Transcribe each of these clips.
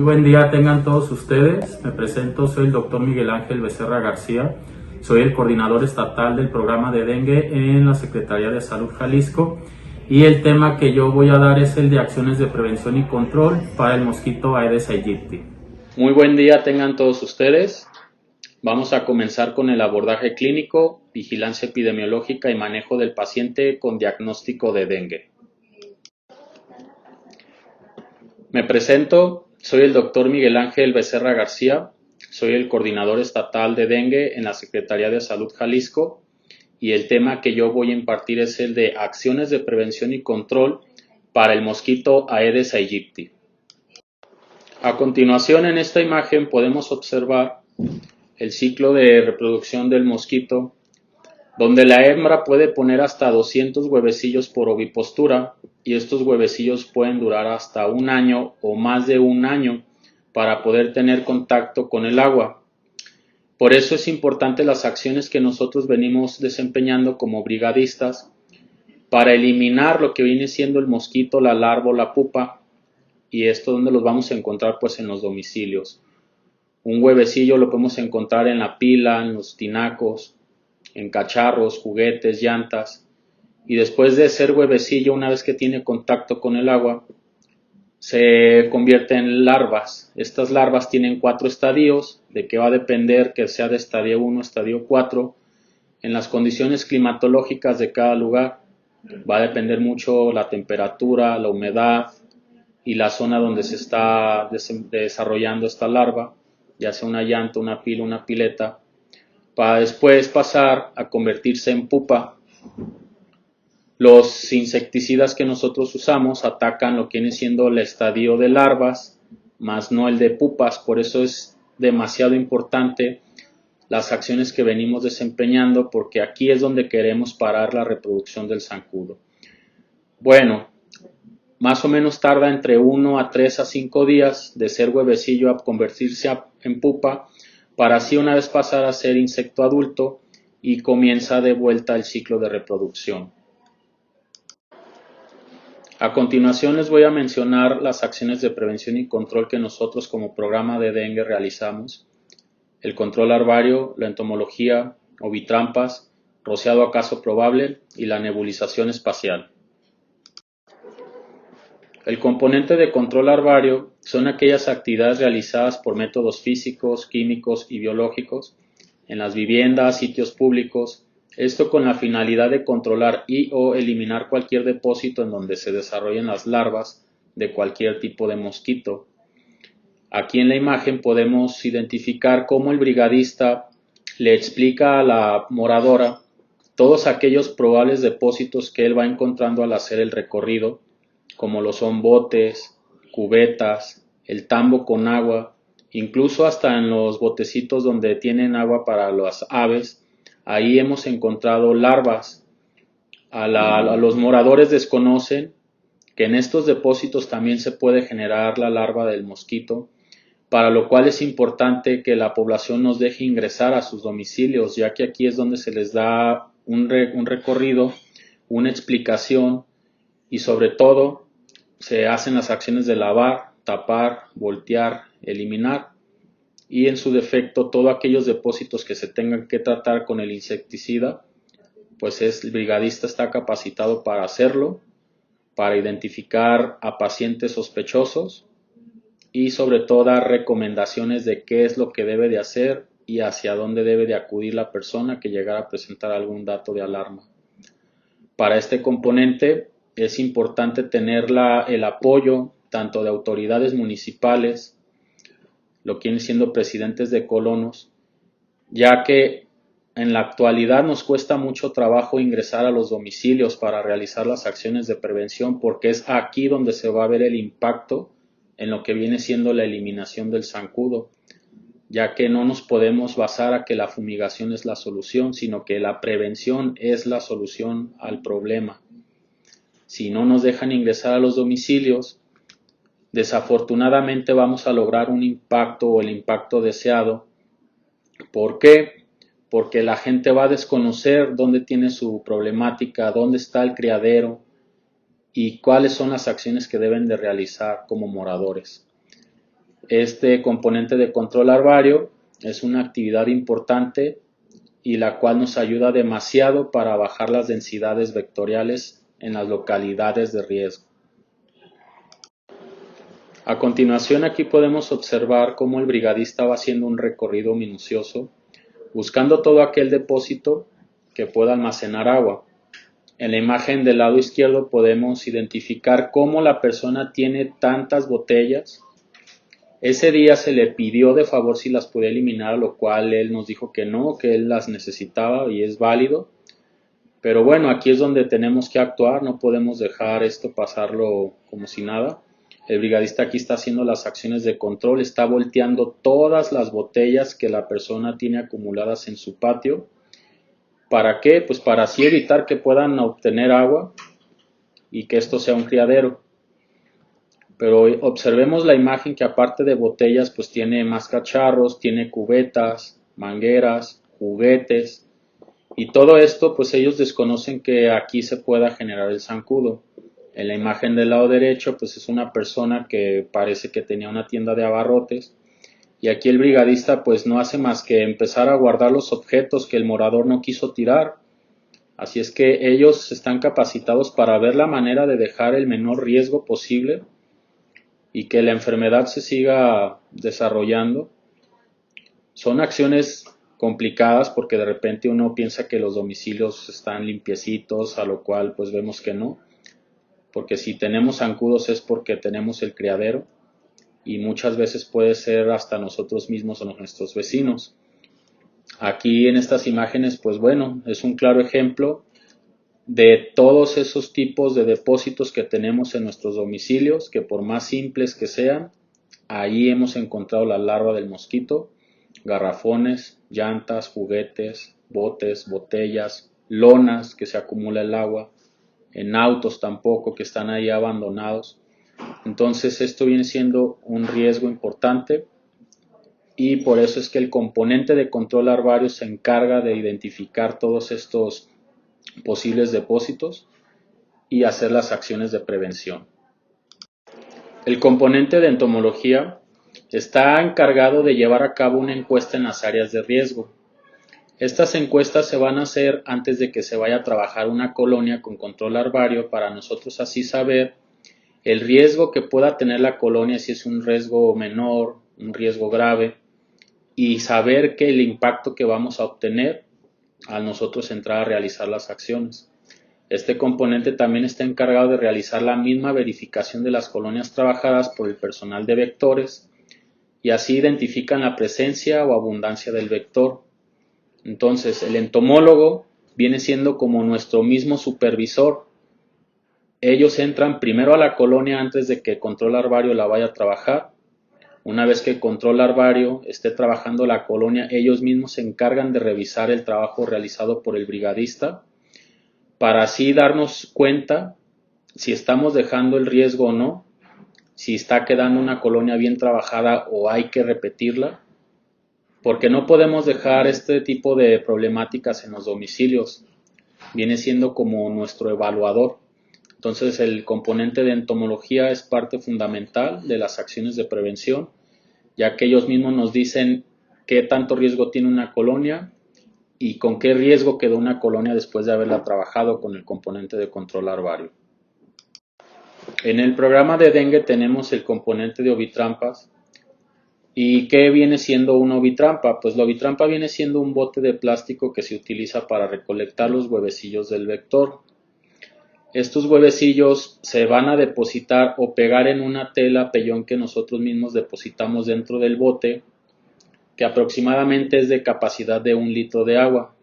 buen día tengan todos ustedes. Me presento, soy el doctor Miguel Ángel Becerra García. Soy el coordinador estatal del programa de dengue en la Secretaría de Salud Jalisco. Y el tema que yo voy a dar es el de acciones de prevención y control para el mosquito Aedes aegypti. Muy buen día tengan todos ustedes. Vamos a comenzar con el abordaje clínico, vigilancia epidemiológica y manejo del paciente con diagnóstico de dengue. Me presento, soy el doctor Miguel Ángel Becerra García, soy el coordinador estatal de dengue en la Secretaría de Salud Jalisco y el tema que yo voy a impartir es el de acciones de prevención y control para el mosquito Aedes aegypti. A continuación, en esta imagen podemos observar el ciclo de reproducción del mosquito, donde la hembra puede poner hasta 200 huevecillos por ovipostura y estos huevecillos pueden durar hasta un año o más de un año para poder tener contacto con el agua. Por eso es importante las acciones que nosotros venimos desempeñando como brigadistas para eliminar lo que viene siendo el mosquito, la larva o la pupa, y esto donde los vamos a encontrar pues en los domicilios. Un huevecillo lo podemos encontrar en la pila, en los tinacos, en cacharros, juguetes, llantas, y después de ser huevecillo, una vez que tiene contacto con el agua, se convierte en larvas. Estas larvas tienen 4 estadios, de que va a depender que sea de estadio 1 estadio 4, en las condiciones climatológicas de cada lugar. Va a depender mucho la temperatura, la humedad y la zona donde se está desarrollando esta larva, ya sea una llanta, una pila, una pileta, para después pasar a convertirse en pupa. Los insecticidas que nosotros usamos atacan lo que viene siendo el estadio de larvas, más no el de pupas. Por eso es demasiado importante las acciones que venimos desempeñando, porque aquí es donde queremos parar la reproducción del zancudo. Bueno, más o menos tarda entre 1 a 3 a 5 días de ser huevecillo a convertirse en pupa, para así una vez pasar a ser insecto adulto y comienza de vuelta el ciclo de reproducción. A continuación les voy a mencionar las acciones de prevención y control que nosotros como programa de dengue realizamos: el control larvario, la entomología, ovitrampas, rociado a caso probable y la nebulización espacial. El componente de control larvario son aquellas actividades realizadas por métodos físicos, químicos y biológicos en las viviendas, sitios públicos, esto con la finalidad de controlar y o eliminar cualquier depósito en donde se desarrollen las larvas de cualquier tipo de mosquito. Aquí en la imagen podemos identificar cómo el brigadista le explica a la moradora todos aquellos probables depósitos que él va encontrando al hacer el recorrido, como lo son botes, cubetas, el tambo con agua, incluso hasta en los botecitos donde tienen agua para las aves. Ahí hemos encontrado larvas. A los moradores desconocen que en estos depósitos también se puede generar la larva del mosquito, para lo cual es importante que la población nos deje ingresar a sus domicilios, ya que aquí es donde se les da un recorrido, una explicación y sobre todo se hacen las acciones de lavar, tapar, voltear, eliminar y en su defecto todos aquellos depósitos que se tengan que tratar con el insecticida, pues el brigadista está capacitado para hacerlo, para identificar a pacientes sospechosos y sobre todo dar recomendaciones de qué es lo que debe de hacer y hacia dónde debe de acudir la persona que llegara a presentar algún dato de alarma. Para este componente es importante tener el apoyo tanto de autoridades municipales, lo que vienen siendo presidentes de colonos, ya que en la actualidad nos cuesta mucho trabajo ingresar a los domicilios para realizar las acciones de prevención, porque es aquí donde se va a ver el impacto en lo que viene siendo la eliminación del zancudo, ya que no nos podemos basar a que la fumigación es la solución, sino que la prevención es la solución al problema. Si no nos dejan ingresar a los domicilios, desafortunadamente vamos a lograr un impacto o el impacto deseado. ¿Por qué? Porque la gente va a desconocer dónde tiene su problemática, dónde está el criadero y cuáles son las acciones que deben de realizar como moradores. Este componente de control larvario es una actividad importante y la cual nos ayuda demasiado para bajar las densidades vectoriales en las localidades de riesgo. A continuación, aquí podemos observar cómo el brigadista va haciendo un recorrido minucioso, buscando todo aquel depósito que pueda almacenar agua. En la imagen del lado izquierdo podemos identificar cómo la persona tiene tantas botellas. Ese día se le pidió de favor si las podía eliminar, a lo cual él nos dijo que no, que él las necesitaba y es válido. Pero bueno, aquí es donde tenemos que actuar, no podemos dejar esto pasarlo como si nada. El brigadista aquí está haciendo las acciones de control, está volteando todas las botellas que la persona tiene acumuladas en su patio. ¿Para qué? Pues para así evitar que puedan obtener agua y que esto sea un criadero. Pero observemos la imagen que aparte de botellas pues tiene más cacharros, tiene cubetas, mangueras, juguetes y todo esto pues ellos desconocen que aquí se pueda generar el zancudo. En la imagen del lado derecho pues es una persona que parece que tenía una tienda de abarrotes y aquí el brigadista pues no hace más que empezar a guardar los objetos que el morador no quiso tirar. Así es que ellos están capacitados para ver la manera de dejar el menor riesgo posible y que la enfermedad se siga desarrollando. Son acciones complicadas porque de repente uno piensa que los domicilios están limpiecitos, a lo cual pues vemos que no, porque si tenemos zancudos es porque tenemos el criadero y muchas veces puede ser hasta nosotros mismos o nuestros vecinos. Aquí en estas imágenes pues bueno, es un claro ejemplo de todos esos tipos de depósitos que tenemos en nuestros domicilios, que por más simples que sean, ahí hemos encontrado la larva del mosquito, garrafones, llantas, juguetes, botes, botellas, lonas que se acumula el agua, en autos tampoco que están ahí abandonados. Entonces esto viene siendo un riesgo importante y por eso es que el componente de control larvario se encarga de identificar todos estos posibles depósitos y hacer las acciones de prevención. El componente de entomología está encargado de llevar a cabo una encuesta en las áreas de riesgo. Estas encuestas se van a hacer antes de que se vaya a trabajar una colonia con control larvario para nosotros así saber el riesgo que pueda tener la colonia, si es un riesgo menor, un riesgo grave, y saber que el impacto que vamos a obtener al nosotros entrar a realizar las acciones. Este componente también está encargado de realizar la misma verificación de las colonias trabajadas por el personal de vectores y así identifican la presencia o abundancia del vector. Entonces, el entomólogo viene siendo como nuestro mismo supervisor. Ellos entran primero a la colonia antes de que el control larvario la vaya a trabajar. Una vez que el control larvario esté trabajando la colonia, ellos mismos se encargan de revisar el trabajo realizado por el brigadista para así darnos cuenta si estamos dejando el riesgo o no, si está quedando una colonia bien trabajada o hay que repetirla, porque no podemos dejar este tipo de problemáticas en los domicilios. Viene siendo como nuestro evaluador. Entonces el componente de entomología es parte fundamental de las acciones de prevención, ya que ellos mismos nos dicen qué tanto riesgo tiene una colonia y con qué riesgo quedó una colonia después de haberla trabajado con el componente de control larvario. En el programa de dengue tenemos el componente de ovitrampas. ¿Y qué viene siendo una ovitrampa? Pues la ovitrampa viene siendo un bote de plástico que se utiliza para recolectar los huevecillos del vector. Estos huevecillos se van a depositar o pegar en una tela pellón que nosotros mismos depositamos dentro del bote, que aproximadamente es de capacidad de 1 litro de agua.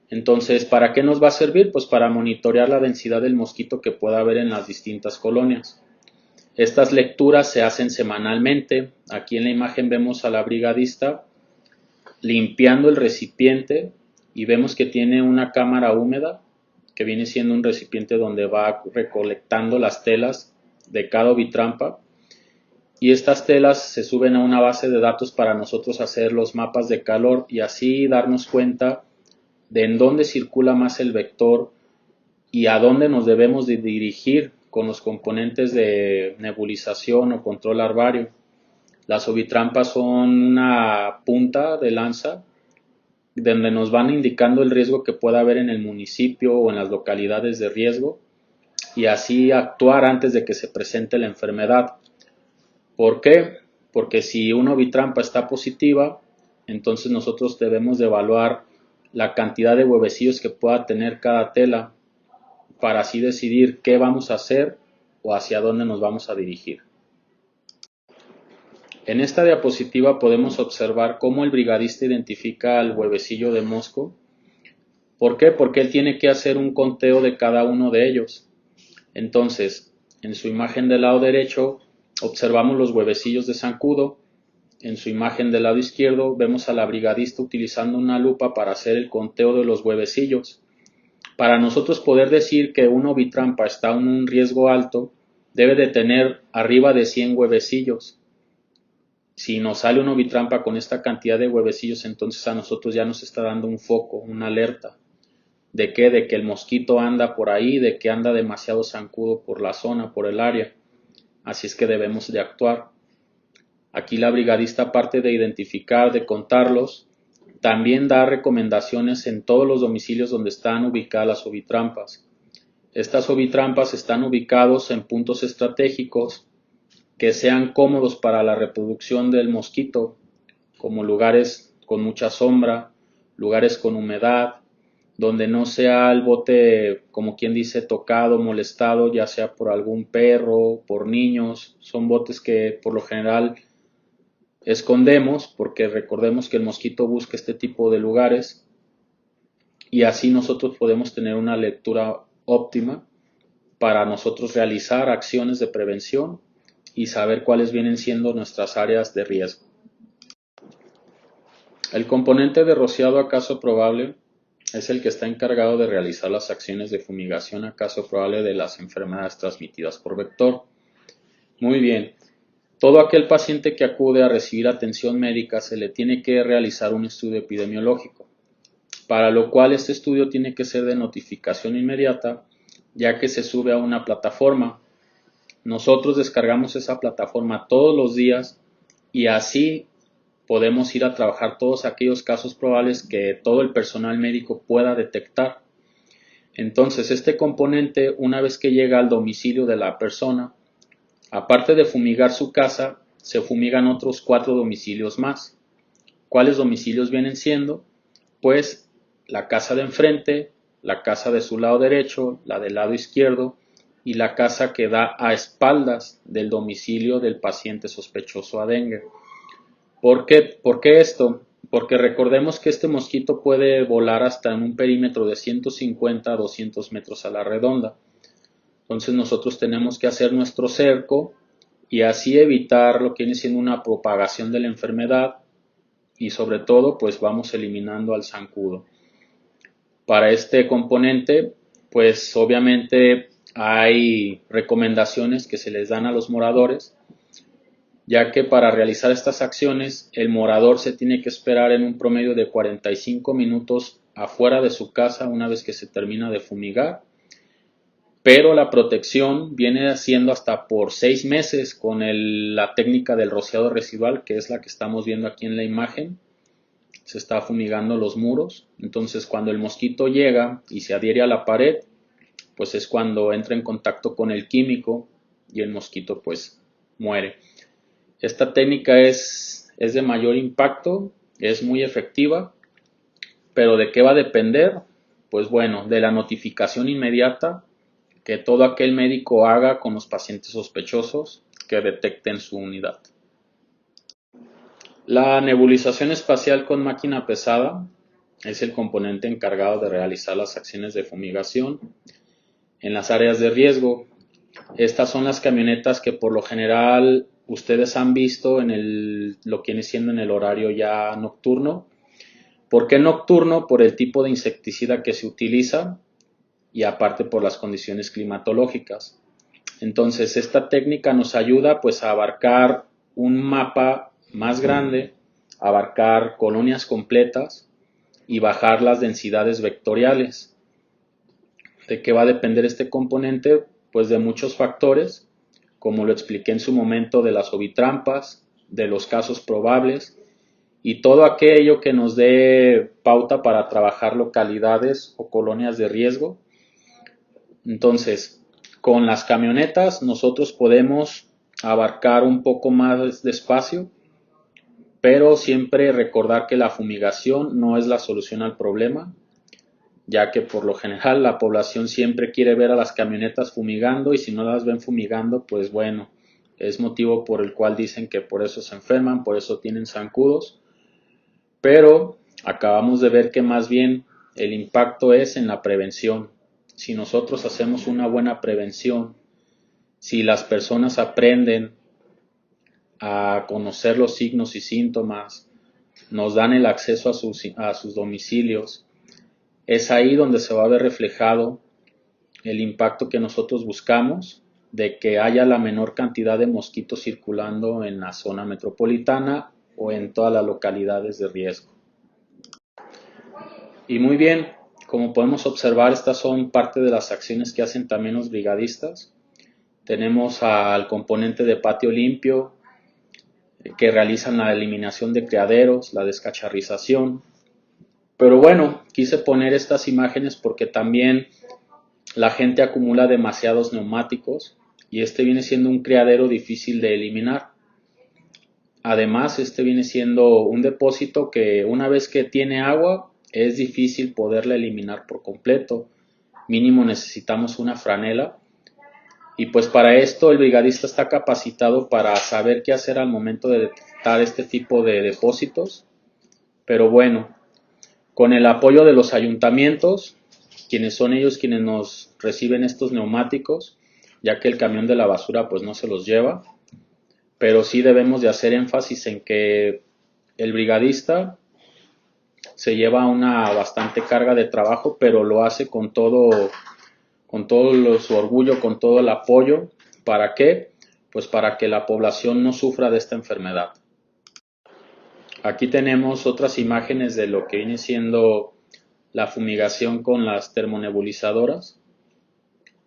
Entonces, ¿para qué nos va a servir? Pues para monitorear la densidad del mosquito que pueda haber en las distintas colonias. Estas lecturas se hacen semanalmente. Aquí en la imagen vemos a la brigadista limpiando el recipiente y vemos que tiene una cámara húmeda que viene siendo un recipiente donde va recolectando las telas de cada ovitrampa y estas telas se suben a una base de datos para nosotros hacer los mapas de calor y así darnos cuenta de en dónde circula más el vector y a dónde nos debemos de dirigir con los componentes de nebulización o control larvario. Las ovitrampas son una punta de lanza donde nos van indicando el riesgo que pueda haber en el municipio o en las localidades de riesgo y así actuar antes de que se presente la enfermedad. ¿Por qué? Porque si una ovitrampa está positiva, entonces nosotros debemos de evaluar la cantidad de huevecillos que pueda tener cada tela para así decidir qué vamos a hacer o hacia dónde nos vamos a dirigir. En esta diapositiva podemos observar cómo el brigadista identifica al huevecillo de mosco. ¿Por qué? Porque él tiene que hacer un conteo de cada uno de ellos. Entonces, en su imagen del lado derecho observamos los huevecillos de zancudo. En su imagen del lado izquierdo vemos a la brigadista utilizando una lupa para hacer el conteo de los huevecillos. Para nosotros poder decir que una ovitrampa está en un riesgo alto, debe de tener arriba de 100 huevecillos. Si nos sale una ovitrampa con esta cantidad de huevecillos, entonces a nosotros ya nos está dando un foco, una alerta. ¿De qué? De que el mosquito anda por ahí, de que anda demasiado zancudo por la zona, por el área. Así es que debemos de actuar. Aquí la brigadista, aparte de identificar, de contarlos, también da recomendaciones en todos los domicilios donde están ubicadas las ovitrampas. Estas ovitrampas están ubicados en puntos estratégicos que sean cómodos para la reproducción del mosquito, como lugares con mucha sombra, lugares con humedad, donde no sea el bote, como quien dice, tocado, molestado, ya sea por algún perro, por niños. Son botes que por lo general escondemos porque recordemos que el mosquito busca este tipo de lugares y así nosotros podemos tener una lectura óptima para nosotros realizar acciones de prevención y saber cuáles vienen siendo nuestras áreas de riesgo. El componente de rociado a caso probable es el que está encargado de realizar las acciones de fumigación a caso probable de las enfermedades transmitidas por vector. Muy bien, todo aquel paciente que acude a recibir atención médica se le tiene que realizar un estudio epidemiológico, para lo cual este estudio tiene que ser de notificación inmediata, ya que se sube a una plataforma. Nosotros descargamos esa plataforma todos los días y así podemos ir a trabajar todos aquellos casos probables que todo el personal médico pueda detectar. Entonces, este componente, una vez que llega al domicilio de la persona, aparte de fumigar su casa, se fumigan otros 4 domicilios más. ¿Cuáles domicilios vienen siendo? Pues la casa de enfrente, la casa de su lado derecho, la del lado izquierdo y la casa que da a espaldas del domicilio del paciente sospechoso a dengue. ¿Por qué esto? Porque recordemos que este mosquito puede volar hasta en un perímetro de 150 a 200 metros a la redonda. Entonces nosotros tenemos que hacer nuestro cerco y así evitar lo que viene siendo una propagación de la enfermedad y sobre todo pues vamos eliminando al zancudo. Para este componente pues obviamente hay recomendaciones que se les dan a los moradores, ya que para realizar estas acciones el morador se tiene que esperar en un promedio de 45 minutos afuera de su casa una vez que se termina de fumigar, pero la protección viene haciendo hasta por 6 meses con la técnica del rociado residual, que es la que estamos viendo aquí en la imagen. Se está fumigando los muros, entonces cuando el mosquito llega y se adhiere a la pared, pues es cuando entra en contacto con el químico y el mosquito pues muere. Esta técnica es de mayor impacto, es muy efectiva, pero ¿de qué va a depender? Pues bueno, de la notificación inmediata que todo aquel médico haga con los pacientes sospechosos que detecten su unidad. La nebulización espacial con máquina pesada es el componente encargado de realizar las acciones de fumigación en las áreas de riesgo. Estas son las camionetas que por lo general ustedes han visto en lo que viene siendo en el horario ya nocturno. ¿Por qué nocturno? Por el tipo de insecticida que se utiliza y aparte por las condiciones climatológicas. Entonces esta técnica nos ayuda pues a abarcar un mapa más grande, abarcar colonias completas y bajar las densidades vectoriales. ¿De qué va a depender este componente? Pues de muchos factores, como lo expliqué en su momento de las ovitrampas, de los casos probables y todo aquello que nos dé pauta para trabajar localidades o colonias de riesgo. Entonces, con las camionetas nosotros podemos abarcar un poco más de espacio, pero siempre recordar que la fumigación no es la solución al problema, ya que por lo general la población siempre quiere ver a las camionetas fumigando y si no las ven fumigando, pues bueno, es motivo por el cual dicen que por eso se enferman, por eso tienen zancudos, pero acabamos de ver que más bien el impacto es en la prevención. Si nosotros hacemos una buena prevención, si las personas aprenden a conocer los signos y síntomas, nos dan el acceso a sus domicilios, es ahí donde se va a ver reflejado el impacto que nosotros buscamos de que haya la menor cantidad de mosquitos circulando en la zona metropolitana o en todas las localidades de riesgo. Y muy bien, como podemos observar, estas son parte de las acciones que hacen también los brigadistas. Tenemos al componente de patio limpio, que realizan la eliminación de criaderos, la descacharrización. Pero bueno, quise poner estas imágenes porque también la gente acumula demasiados neumáticos y este viene siendo un criadero difícil de eliminar. Además, este viene siendo un depósito que una vez que tiene agua es difícil poderla eliminar por completo. Mínimo necesitamos una franela y pues para esto el brigadista está capacitado para saber qué hacer al momento de detectar este tipo de depósitos. Pero bueno, con el apoyo de los ayuntamientos, quienes son ellos quienes nos reciben estos neumáticos, ya que el camión de la basura pues no se los lleva, pero sí debemos de hacer énfasis en que el brigadista se lleva una bastante carga de trabajo, pero lo hace con todo su orgullo, con todo el apoyo. ¿Para qué? Pues para que la población no sufra de esta enfermedad. Aquí tenemos otras imágenes de lo que viene siendo la fumigación con las termonebulizadoras.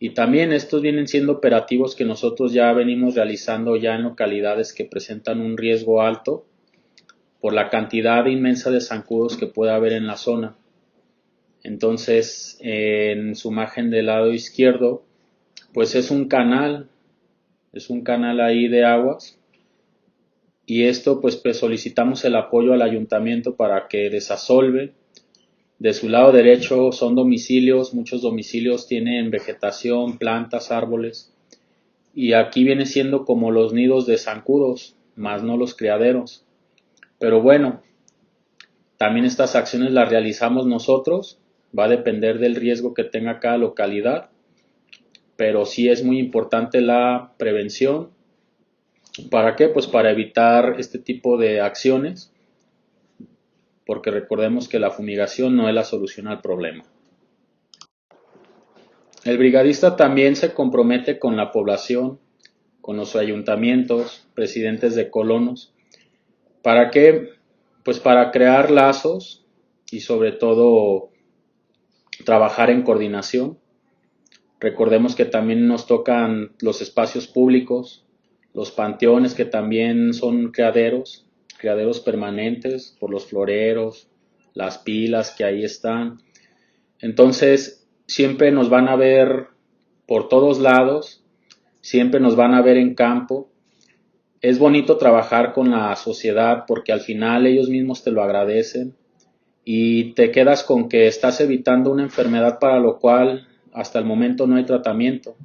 Y también estos vienen siendo operativos que nosotros ya venimos realizando ya en localidades que presentan un riesgo alto por la cantidad inmensa de zancudos que puede haber en la zona. Entonces, en su imagen del lado izquierdo, pues es un canal ahí de aguas. Y esto pues solicitamos el apoyo al ayuntamiento para que desasolve. De su lado derecho son domicilios, muchos domicilios tienen vegetación, plantas, árboles. Y aquí viene siendo como los nidos de zancudos, más no los criaderos. Pero bueno, también estas acciones las realizamos nosotros, va a depender del riesgo que tenga cada localidad, pero sí es muy importante la prevención. ¿Para qué? Pues para evitar este tipo de acciones, porque recordemos que la fumigación no es la solución al problema. El brigadista también se compromete con la población, con los ayuntamientos, presidentes de colonos. ¿Para qué? Pues para crear lazos y sobre todo trabajar en coordinación. Recordemos que también nos tocan los espacios públicos, los panteones que también son criaderos permanentes por los floreros, las pilas que ahí están. Entonces siempre nos van a ver por todos lados, siempre nos van a ver en campo. Es bonito trabajar con la sociedad porque al final ellos mismos te lo agradecen y te quedas con que estás evitando una enfermedad para lo cual hasta el momento no hay tratamiento.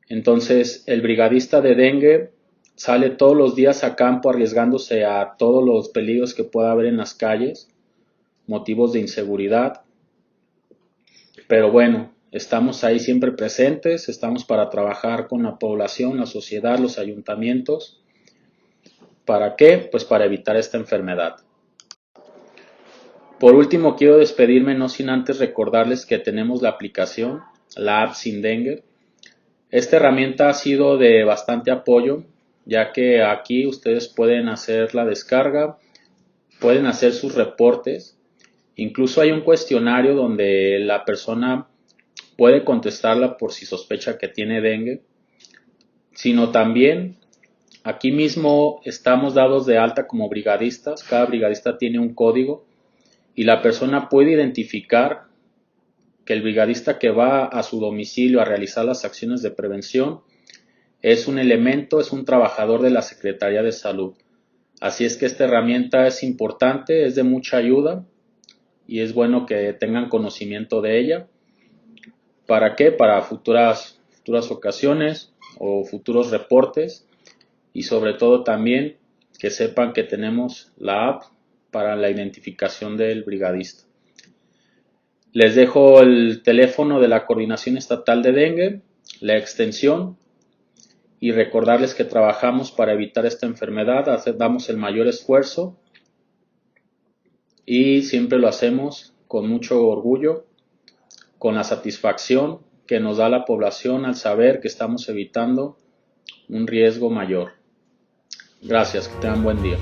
Entonces el brigadista de dengue sale todos los días a campo arriesgándose a todos los peligros que pueda haber en las calles, motivos de inseguridad. Pero bueno, estamos ahí siempre presentes, estamos para trabajar con la población, la sociedad, los ayuntamientos. ¿Para qué? Pues para evitar esta enfermedad. Por último, quiero despedirme no sin antes recordarles que tenemos la aplicación, la app Sin Dengue. Esta herramienta ha sido de bastante apoyo, ya que aquí ustedes pueden hacer la descarga, pueden hacer sus reportes. Incluso hay un cuestionario donde la persona puede contestarla por si sospecha que tiene dengue, sino también Aquí mismo estamos dados de alta como brigadistas, cada brigadista tiene un código y la persona puede identificar que el brigadista que va a su domicilio a realizar las acciones de prevención es un elemento, es un trabajador de la Secretaría de Salud. Así es que esta herramienta es importante, es de mucha ayuda y es bueno que tengan conocimiento de ella. ¿Para qué? Para futuras ocasiones o futuros reportes, y sobre todo también que sepan que tenemos la app para la identificación del brigadista. Les dejo el teléfono de la Coordinación Estatal de Dengue, la extensión, y recordarles que trabajamos para evitar esta enfermedad, damos el mayor esfuerzo y siempre lo hacemos con mucho orgullo, con la satisfacción que nos da la población al saber que estamos evitando un riesgo mayor. Gracias, que tengan buen día.